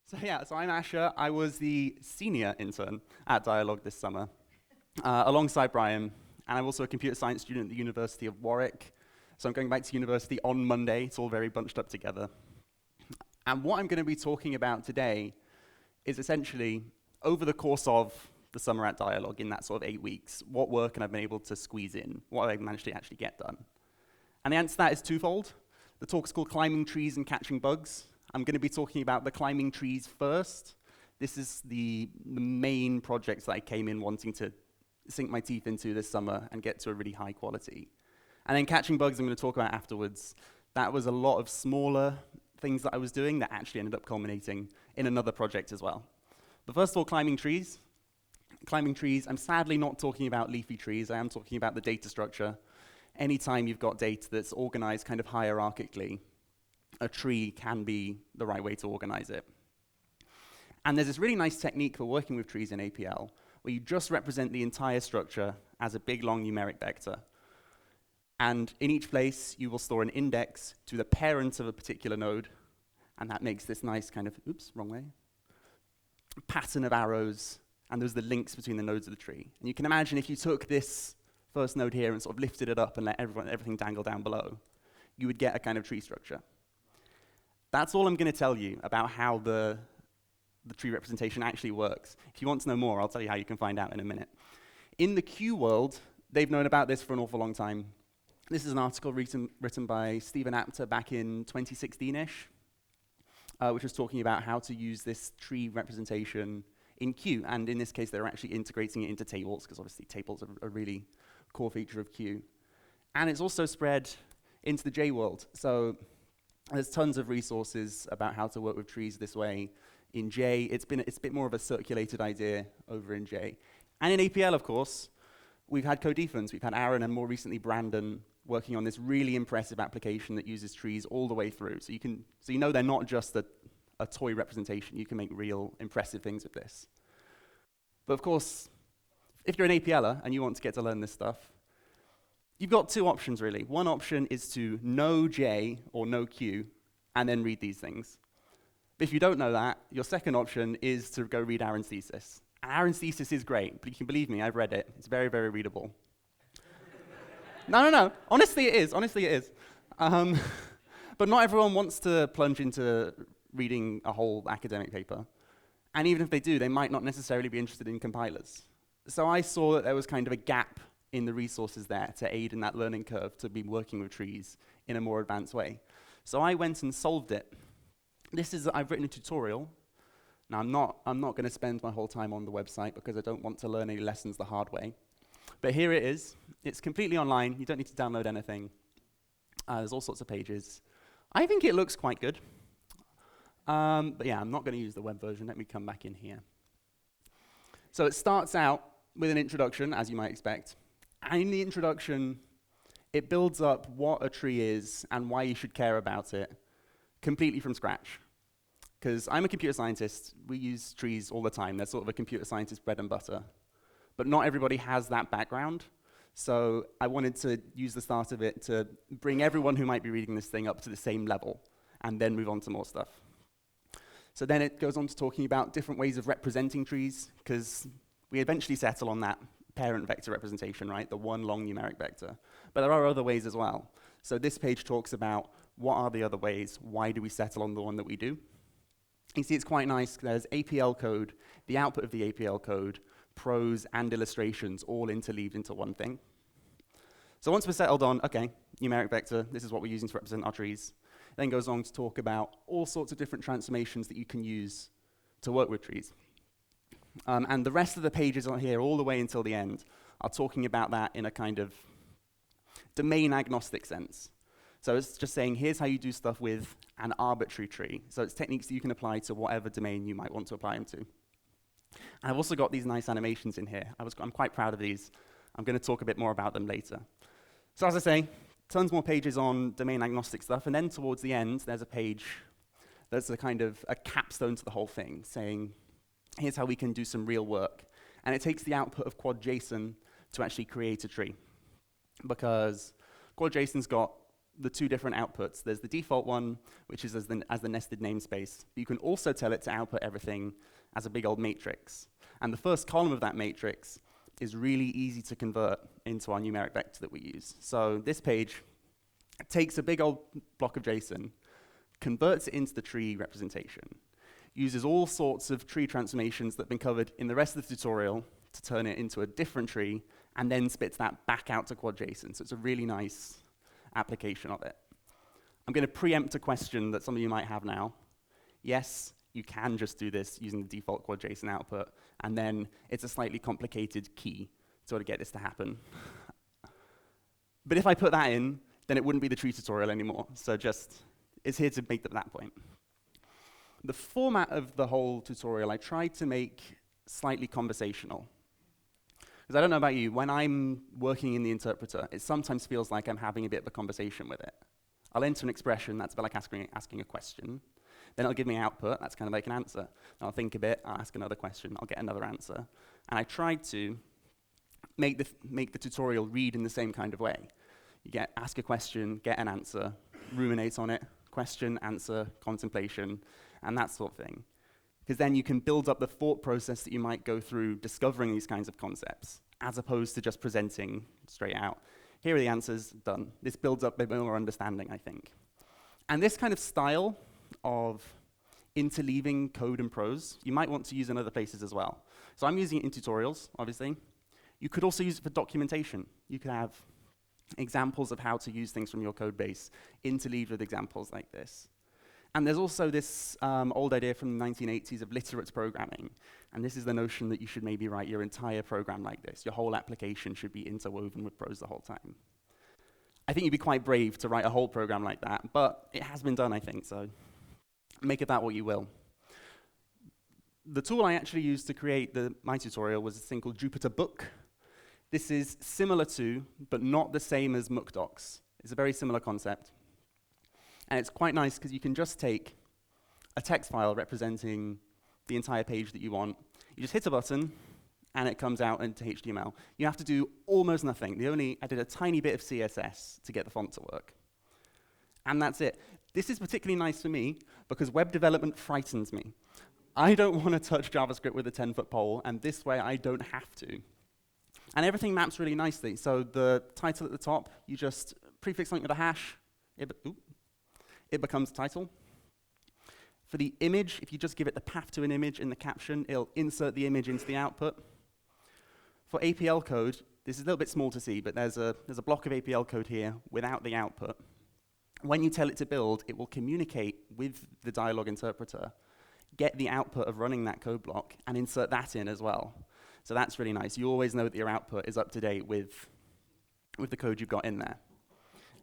So I'm Asher. I was the senior intern at Dyalog this summer, alongside Brian, and I'm also a computer science student at the University of Warwick. So I'm going back to university on Monday. It's all very bunched up together. And what I'm going to be talking about today is essentially, over the course of the summer at Dyalog, in that sort of 8 weeks, what work have I been able to squeeze in? What have I managed to actually get done? And the answer to that is twofold. The talk's called Climbing Trees and Catching Bugs. I'm going to be talking about the climbing trees first. This is the main project that I came in wanting to sink my teeth into this summer and get to a really high quality. And then catching bugs I'm going to talk about afterwards. That was a lot of smaller things that I was doing that actually ended up culminating in another project as well. But first of all, climbing trees. Climbing trees, I'm sadly not talking about leafy trees. I am talking about the data structure. Anytime you've got data that's organized kind of hierarchically, a tree can be the right way to organize it. And there's this really nice technique for working with trees in APL, where you just represent the entire structure as a big, long numeric vector. And in each place, you will store an index to the parent of a particular node, and that makes this nice kind of, oops, wrong way, pattern of arrows, and those are the links between the nodes of the tree. And you can imagine if you took this first node here and sort of lifted it up and let everything dangle down below, you would get a kind of tree structure. That's all I'm going to tell you about how the tree representation actually works. If you want to know more, I'll tell you how you can find out in a minute. In the Q world, they've known about this for an awful long time. This is an article written by Stephen Apter back in 2016-ish, which was talking about how to use this tree representation in Q. And in this case, they're actually integrating it into tables, because obviously tables are a really core feature of Q. And it's also spread into the J world. So there's tons of resources about how to work with trees this way. In J, it's a bit more of a circulated idea over in J. And in APL, of course, we've had co-defans. We've had Aaron and more recently Brandon working on this really impressive application that uses trees all the way through. So you know they're not just a toy representation. You can make real impressive things with this. But of course, if you're an APLer and you want to get to learn this stuff, you've got two options, really. One option is to know J or know Q and then read these things. But if you don't know that, your second option is to go read Aaron's thesis. And Aaron's thesis is great, but you can believe me, I've read it. It's very, very readable. No. Honestly, it is. But not everyone wants to plunge into reading a whole academic paper. And even if they do, they might not necessarily be interested in compilers. So I saw that there was kind of a gap in the resources there to aid in that learning curve to be working with trees in a more advanced way. So I went and solved it. I've written a tutorial. Now I'm not going to spend my whole time on the website because I don't want to learn any lessons the hard way. But here it is. It's completely online. You don't need to download anything. There's all sorts of pages. I think it looks quite good. But yeah, I'm not going to use the web version. Let me come back in here. So it starts out with an introduction, as you might expect. And in the introduction, it builds up what a tree is and why you should care about it completely from scratch. Because I'm a computer scientist. We use trees all the time. They're sort of a computer scientist bread and butter. But not everybody has that background. So I wanted to use the start of it to bring everyone who might be reading this thing up to the same level and then move on to more stuff. So then it goes on to talking about different ways of representing trees, because we eventually settle on that parent vector representation, right? The one long numeric vector. But there are other ways as well. So this page talks about what are the other ways, why do we settle on the one that we do. You see, it's quite nice. There's APL code, the output of the APL code, prose and illustrations all interleaved into one thing. So once we're settled on, okay, numeric vector, this is what we're using to represent our trees, then goes on to talk about all sorts of different transformations that you can use to work with trees. And the rest of the pages on here, all the way until the end, are talking about that in a kind of domain agnostic sense. So it's just saying, here's how you do stuff with an arbitrary tree. So it's techniques that you can apply to whatever domain you might want to apply them to. And I've also got these nice animations in here. I'm quite proud of these. I'm going to talk a bit more about them later. So as I say, tons more pages on domain agnostic stuff, and then towards the end, there's a page that's a kind of a capstone to the whole thing, saying, here's how we can do some real work. And it takes the output of quad JSON to actually create a tree. Because quad JSON's got the two different outputs. There's the default one, which is as the nested namespace. But you can also tell it to output everything as a big old matrix. And the first column of that matrix is really easy to convert into our numeric vector that we use. So this page takes a big old block of JSON, converts it into the tree representation, uses all sorts of tree transformations that have been covered in the rest of the tutorial to turn it into a different tree, and then spits that back out to quad JSON. So it's a really nice application of it. I'm going to preempt a question that some of you might have now. Yes, you can just do this using the default quad JSON output, and then it's a slightly complicated key to sort of get this to happen. But if I put that in, then it wouldn't be the tree tutorial anymore. So it's here to make that point. The format of the whole tutorial I tried to make slightly conversational. Because I don't know about you, when I'm working in the interpreter, it sometimes feels like I'm having a bit of a conversation with it. I'll enter an expression, that's a bit like asking a question. Then it'll give me an output, that's kind of like an answer. And I'll think a bit, I'll ask another question, I'll get another answer. And I tried to make the tutorial read in the same kind of way. You ask a question, get an answer, ruminate on it, question, answer, contemplation, and that sort of thing. Because then you can build up the thought process that you might go through discovering these kinds of concepts, as opposed to just presenting straight out. Here are the answers, done. This builds up a bit more understanding, I think. And this kind of style of interleaving code and prose, you might want to use in other places as well. So I'm using it in tutorials, obviously. You could also use it for documentation. You could have examples of how to use things from your code base interleaved with examples like this. And there's also this old idea from the 1980s of literate programming. And this is the notion that you should maybe write your entire program like this. Your whole application should be interwoven with prose the whole time. I think you'd be quite brave to write a whole program like that, but it has been done, I think, so make of that what you will. The tool I actually used to create my tutorial was a thing called Jupyter Book. This is similar to, but not the same as MookDocs. It's a very similar concept. And it's quite nice because you can just take a text file representing the entire page that you want. You just hit a button, and it comes out into HTML. You have to do almost nothing. I did a tiny bit of CSS to get the font to work. And that's it. This is particularly nice for me because web development frightens me. I don't want to touch JavaScript with a 10-foot pole, and this way I don't have to. And everything maps really nicely. So the title at the top, you just prefix something with a hash. It becomes title. For the image, if you just give it the path to an image in the caption, it'll insert the image into the output. For APL code, this is a little bit small to see, but there's a block of APL code here without the output. When you tell it to build, it will communicate with the Dyalog interpreter, get the output of running that code block, and insert that in as well. So that's really nice. You always know that your output is up to date with the code you've got in there.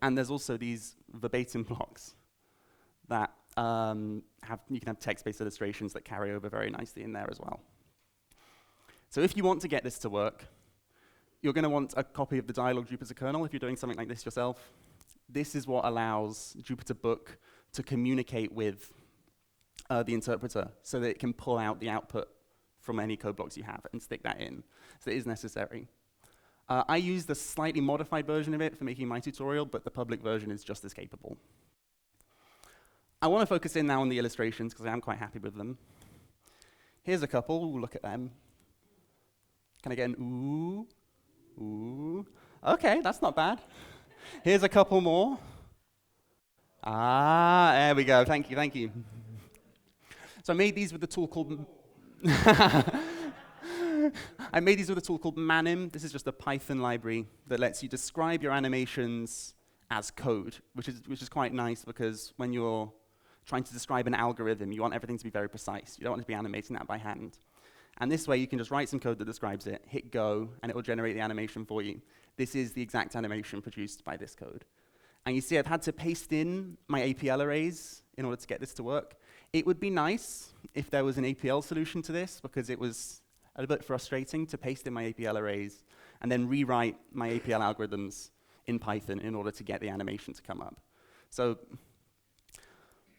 And there's also these verbatim blocks that you can have text-based illustrations that carry over very nicely in there as well. So if you want to get this to work, you're going to want a copy of the Dyalog Jupyter kernel if you're doing something like this yourself. This is what allows Jupyter Book to communicate with the interpreter so that it can pull out the output from any code blocks you have and stick that in. So it is necessary. I used a slightly modified version of it for making my tutorial, but the public version is just as capable. I want to focus in now on the illustrations because I am quite happy with them. Here's a couple. Ooh, look at them. Can I get an ooh? Ooh. OK, that's not bad. Here's a couple more. Ah, there we go. Thank you, thank you. So I made these with a tool called manim. This is just a Python library that lets you describe your animations as code, which is quite nice because when you're trying to describe an algorithm, you want everything to be very precise. You don't want to be animating that by hand. And this way, you can just write some code that describes it, hit go, and it will generate the animation for you. This is the exact animation produced by this code. And you see, I've had to paste in my APL arrays in order to get this to work. It would be nice if there was an APL solution to this, because it was a bit frustrating to paste in my APL arrays and then rewrite my APL algorithms in Python in order to get the animation to come up. So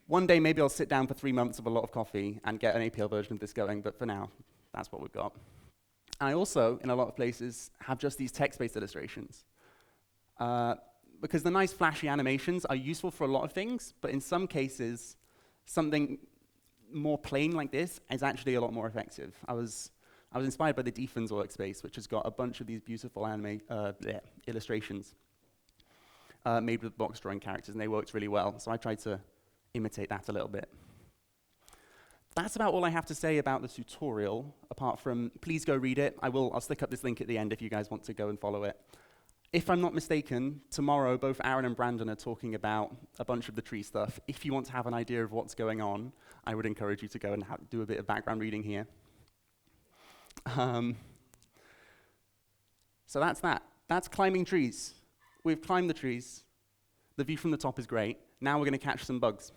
one day, maybe I'll sit down for 3 months of a lot of coffee and get an APL version of this going, but for now, that's what we've got. And I also, in a lot of places, have just these text-based illustrations. because the nice flashy animations are useful for a lot of things, but in some cases, something more plain like this is actually a lot more effective. I was inspired by the Defense workspace, which has got a bunch of these beautiful illustrations made with box drawing characters, and they worked really well. So I tried to imitate that a little bit. That's about all I have to say about the tutorial, apart from please go read it. I'll stick up this link at the end if you guys want to go and follow it. If I'm not mistaken, tomorrow both Aaron and Brandon are talking about a bunch of the tree stuff. If you want to have an idea of what's going on, I would encourage you to go and do a bit of background reading here. So that's that. That's climbing trees. We've climbed the trees. The view from the top is great. Now we're going to catch some bugs.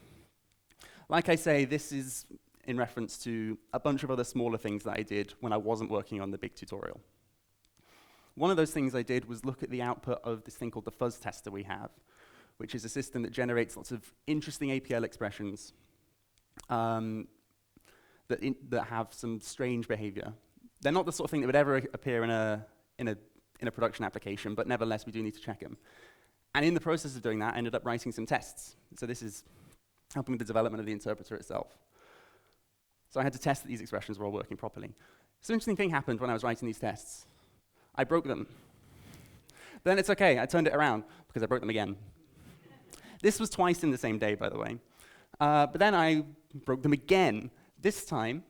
Like I say, this is in reference to a bunch of other smaller things that I did when I wasn't working on the big tutorial. One of those things I did was look at the output of this thing called the fuzz tester we have, which is a system that generates lots of interesting APL expressions that have some strange behavior. They're not the sort of thing that would ever appear in a production application, but nevertheless, we do need to check them. And in the process of doing that, I ended up writing some tests. So this is helping with the development of the interpreter itself. So I had to test that these expressions were all working properly. So an interesting thing happened when I was writing these tests. I broke them. Then it's okay, I turned it around because I broke them again. This was twice in the same day, by the way. But then I broke them again. This time,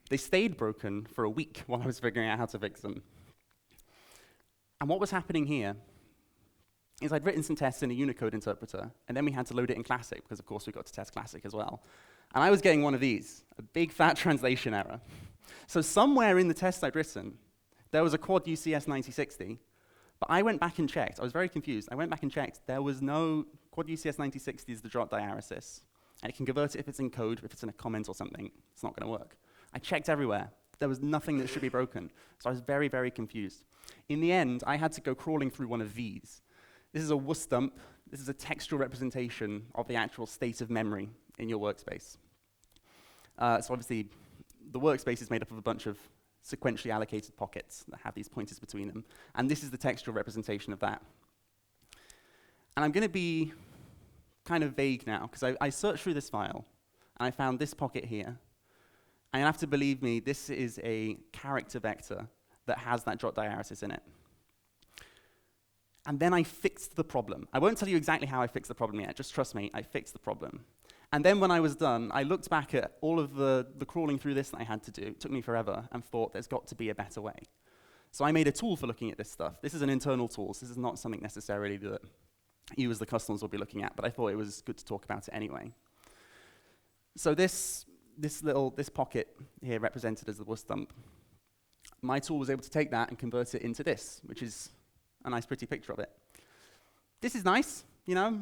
they stayed broken for a week while I was figuring out how to fix them. And what was happening here is I'd written some tests in a Unicode interpreter, and then we had to load it in Classic, because of course we got to test Classic as well. And I was getting one of these, a big fat translation error. So somewhere in the test I'd written, there was a quad UCS 9060, but I went back and checked. I was very confused. I went back and checked. There was no quad UCS 9060 is the drop diaresis, and it can convert it if it's in code, if it's in a comment or something. It's not going to work. I checked everywhere. There was nothing that should be broken. So I was very, very confused. In the end, I had to go crawling through one of these. This is a wuss dump. This is a textual representation of the actual state of memory in your workspace. So obviously, the workspace is made up of a bunch of sequentially allocated pockets that have these pointers between them. And this is the textual representation of that. And I'm going to be kind of vague now, because I searched through this file, and I found this pocket here. And you have to believe me, this is a character vector that has that jot diaresis in it. And then I fixed the problem. I won't tell you exactly how I fixed the problem yet, just trust me, I fixed the problem. And then when I was done, I looked back at all of the crawling through this that I had to do. It took me forever, and thought there's got to be a better way. So I made a tool for looking at this stuff. This is an internal tool, so this is not something necessarily that you as the customers will be looking at, but I thought it was good to talk about it anyway. So this pocket here represented as the wuss dump, my tool was able to take that and convert it into this, which is a nice pretty picture of it. This is nice, you know,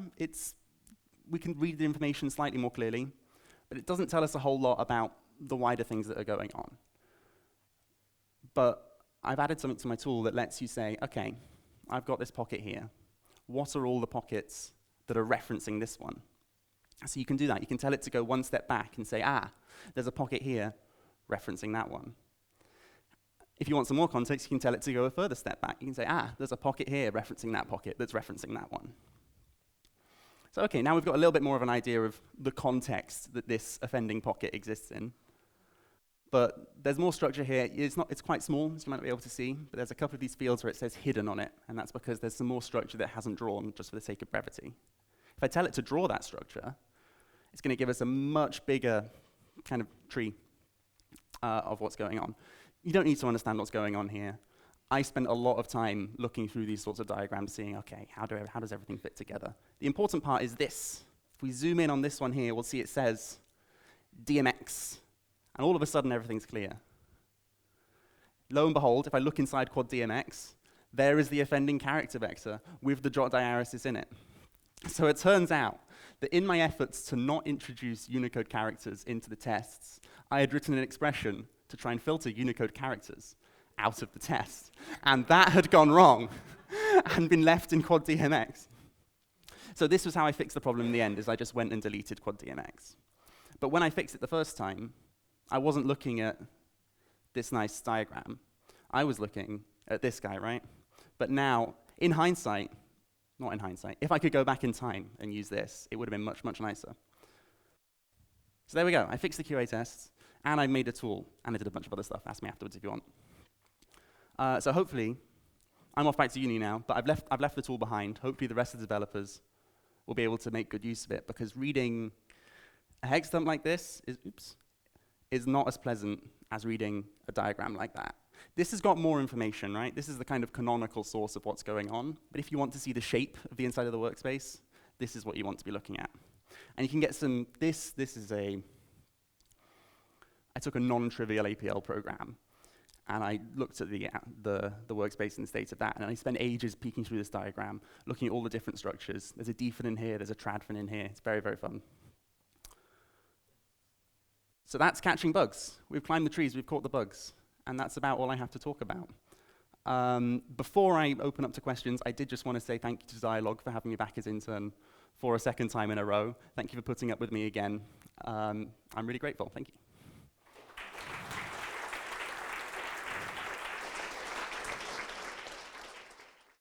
we can read the information slightly more clearly, but it doesn't tell us a whole lot about the wider things that are going on. But I've added something to my tool that lets you say, okay, I've got this pocket here. What are all the pockets that are referencing this one? So you can do that. You can tell it to go one step back and say, there's a pocket here referencing that one. If you want some more context, you can tell it to go a further step back. You can say, there's a pocket here referencing that pocket that's referencing that one. So okay, now we've got a little bit more of an idea of the context that this offending pocket exists in. But there's more structure here. It's quite small, as you might not be able to see, but there's a couple of these fields where it says hidden on it, and that's because there's some more structure that it hasn't drawn, just for the sake of brevity. If I tell it to draw that structure, it's going to give us a much bigger kind of tree of what's going on. You don't need to understand what's going on here. I spent a lot of time looking through these sorts of diagrams, seeing, okay, how does everything fit together? The important part is this. If we zoom in on this one here, we'll see it says DMX, and all of a sudden everything's clear. Lo and behold, if I look inside quad DMX, there is the offending character vector with the jot diaresis in it. So it turns out that in my efforts to not introduce Unicode characters into the tests, I had written an expression to try and filter Unicode characters out of the test. And that had gone wrong and been left in quad DMX. So this was how I fixed the problem in the end, is I just went and deleted quad DMX. But when I fixed it the first time, I wasn't looking at this nice diagram. I was looking at this guy, right? But now, in hindsight, not in hindsight. If I could go back in time and use this, it would have been much, much nicer. So there we go. I fixed the QA tests, and I made a tool, and I did a bunch of other stuff. Ask me afterwards if you want. So hopefully, I'm off back to uni now, but I've left the tool behind. Hopefully the rest of the developers will be able to make good use of it, because reading a hex dump like this is not as pleasant as reading a diagram like that. This has got more information, right? This is the kind of canonical source of what's going on. But if you want to see the shape of the inside of the workspace, this is what you want to be looking at. And you can get some, this is I took a non-trivial APL program, and I looked at the workspace and the state of that, and I spent ages peeking through this diagram, looking at all the different structures. There's a dfin in here, there's a tradfin in here. It's very, very fun. So that's catching bugs. We've climbed the trees, we've caught the bugs, and that's about all I have to talk about. Before I open up to questions, I did just want to say thank you to Dyalog for having me back as intern for a second time in a row. Thank you for putting up with me again. I'm really grateful. Thank you.